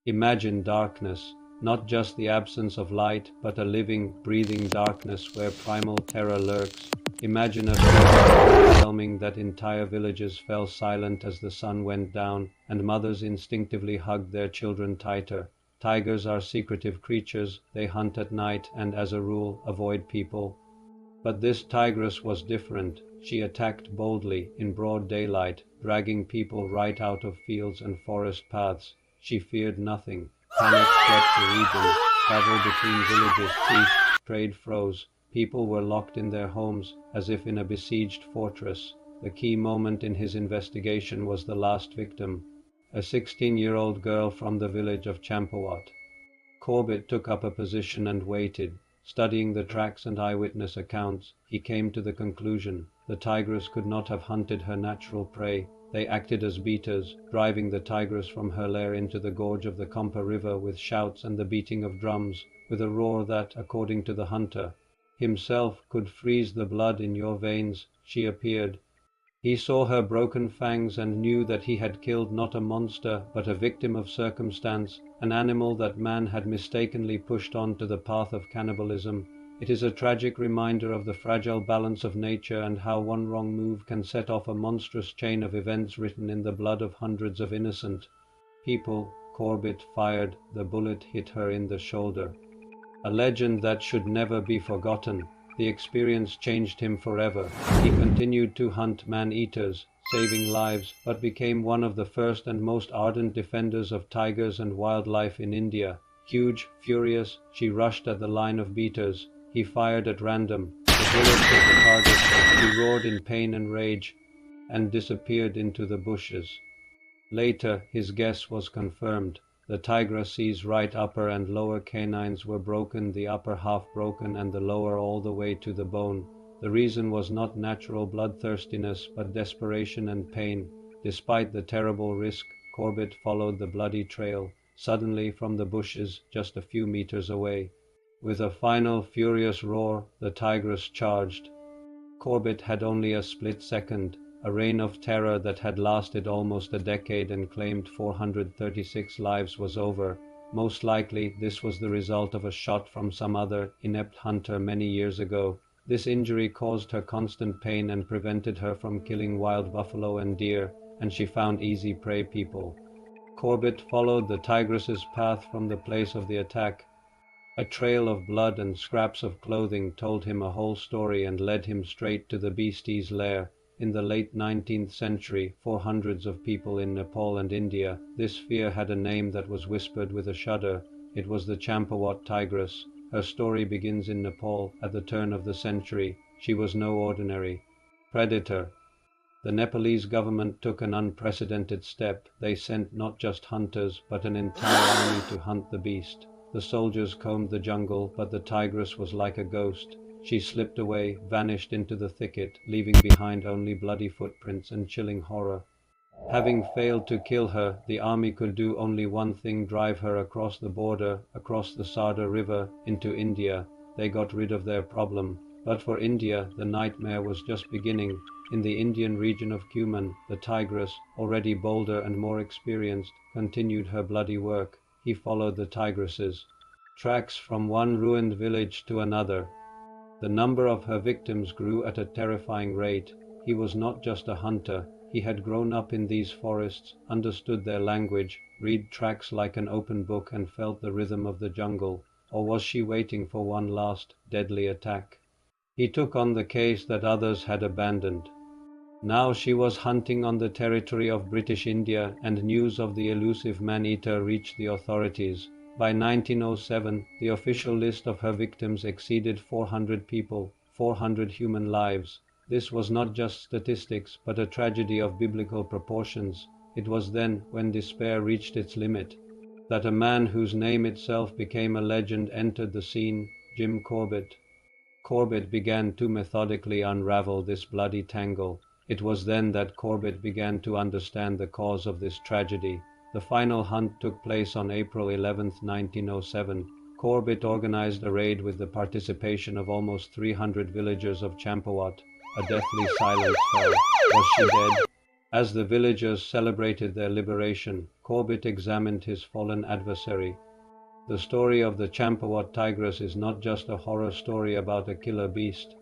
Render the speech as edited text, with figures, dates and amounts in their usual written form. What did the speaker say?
Imagine darkness, not just the absence of light, but a living, breathing darkness where primal terror lurks. Imagine a fear so overwhelming that entire villages fell silent as the sun went down, and mothers instinctively hugged their children tighter. Tigers are secretive creatures. They hunt at night and, as a rule, avoid people. But this tigress was different. She attacked boldly, in broad daylight, dragging people right out of fields and forest paths. She feared nothing. Panic swept the region, travel between villages ceased, trade froze. People were locked in their homes, as if in a besieged fortress. The key moment in his investigation was the last victim, a 16-year-old girl from the village of Champawat. Corbett took up a position and waited. Studying the tracks and eyewitness accounts, he came to the conclusion the tigress could not have hunted her natural prey. They acted as beaters, driving the tigress from her lair into the gorge of the Kompa River with shouts and the beating of drums, with a roar that, according to the hunter himself, could freeze the blood in your veins. She appeared. He saw her broken fangs and knew that he had killed not a monster, but a victim of circumstance, an animal that man had mistakenly pushed on to the path of cannibalism. It is a tragic reminder of the fragile balance of nature and how one wrong move can set off a monstrous chain of events written in the blood of hundreds of innocent people. Corbett fired. The bullet hit her in the shoulder. A legend that should never be forgotten. The experience changed him forever. He continued to hunt man-eaters, saving lives, but became one of the first and most ardent defenders of tigers and wildlife in India. Huge, furious, she rushed at the line of beaters. He fired at random. The bullet hit the target. He roared in pain and rage, and disappeared into the bushes. Later, his guess was confirmed. The tigress's right upper and lower canines were broken, the upper half broken and the lower all the way to the bone. The reason was not natural bloodthirstiness, but desperation and pain. Despite the terrible risk, Corbett followed the bloody trail. Suddenly, from the bushes, just a few meters away, with a final furious roar, the tigress charged. Corbett had only a split second. A reign of terror that had lasted almost a decade and claimed 436 lives was over. Most likely, this was the result of a shot from some other inept hunter many years ago. This injury caused her constant pain and prevented her from killing wild buffalo and deer, and she found easy prey people. Corbett followed the tigress's path from the place of the attack. A trail of blood and scraps of clothing told him a whole story and led him straight to the beastie's lair. In the late 19th century, for hundreds of people in Nepal and India, this fear had a name that was whispered with a shudder. It was the Champawat Tigress. Her story begins in Nepal at the turn of the century. She was no ordinary predator. The Nepalese government took an unprecedented step. They sent not just hunters, but an entire army to hunt the beast. The soldiers combed the jungle, but the tigress was like a ghost. She slipped away, vanished into the thicket, leaving behind only bloody footprints and chilling horror. Having failed to kill her, the army could do only one thing: drive her across the border, across the Sarda River, into India. They got rid of their problem. But for India, the nightmare was just beginning. In the Indian region of Cuman, the tigress, already bolder and more experienced, continued her bloody work. He followed the tigress's tracks from one ruined village to another. The number of her victims grew at a terrifying rate. He was not just a hunter. He had grown up in these forests, understood their language, read tracks like an open book, and felt the rhythm of the jungle. Or was she waiting for one last, deadly attack? He took on the case that others had abandoned. Now she was hunting on the territory of British India, and news of the elusive man-eater reached the authorities. By 1907, the official list of her victims exceeded 400 people, 400 human lives. This was not just statistics, but a tragedy of biblical proportions. It was then, when despair reached its limit, that a man whose name itself became a legend entered the scene: Jim Corbett. Corbett began to methodically unravel this bloody tangle. It was then that Corbett began to understand the cause of this tragedy. The final hunt took place on April 11, 1907. Corbett organized a raid with the participation of almost 300 villagers of Champawat. A deathly silence fell. Was she dead? As the villagers celebrated their liberation, Corbett examined his fallen adversary. The story of the Champawat Tigress is not just a horror story about a killer beast.